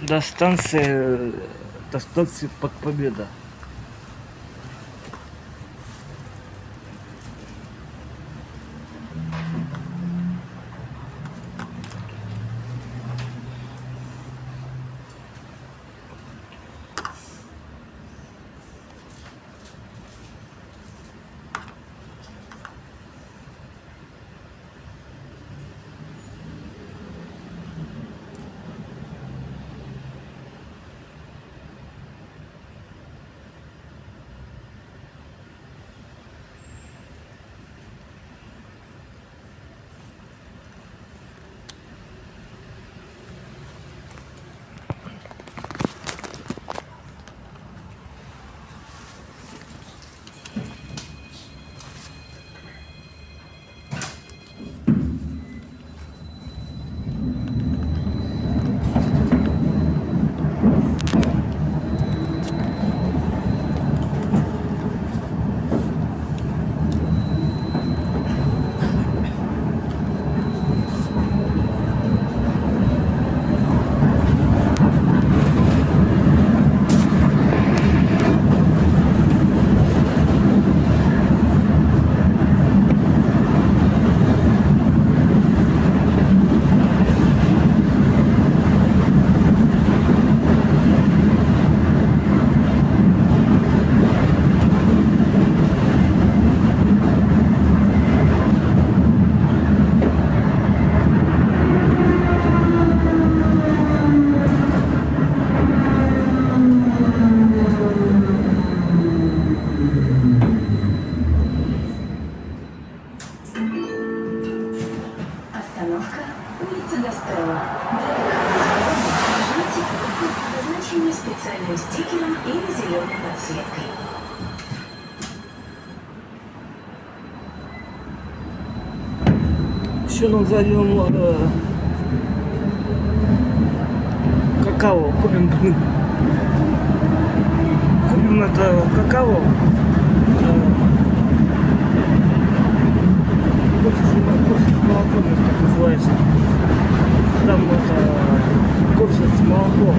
до станции под Победа. Остановка улица Гастелло. Жмите кнопку, обозначенную специальным стикером или зеленой подсветкой. Еще нам зальем какао. Купим это какао. Кофе с молоком, как называется. Там это кофе с молоком.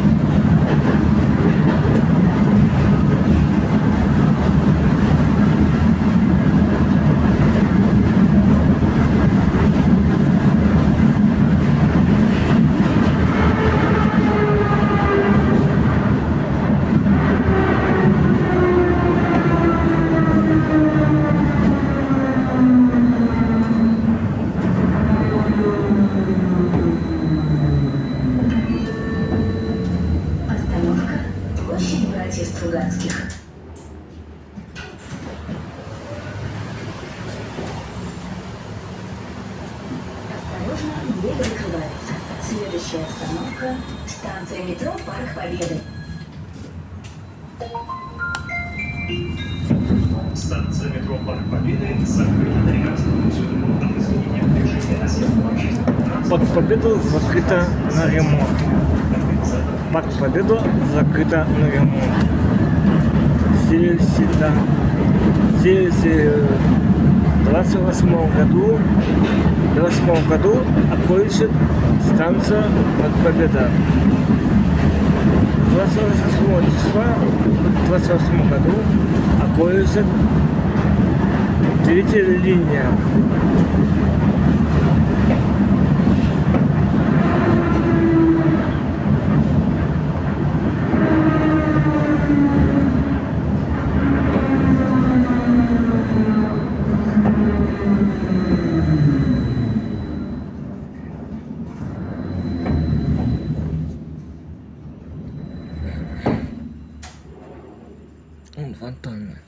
Площадь братьев Стругацких. Осторожно, дверь закрывается. Следующая остановка – станция метро Парк Победы. Станция метро Парк Победы закрыта на реконструкцию. До изменения движения наземного общественного транспорта. Парк Победа закрыта на ремонт. Парк Победа закрыта на ремонт. Здесь в 28 году окончит станция Парк Победа. 28 числа в 28 году окончит третья линия. Фонтанная.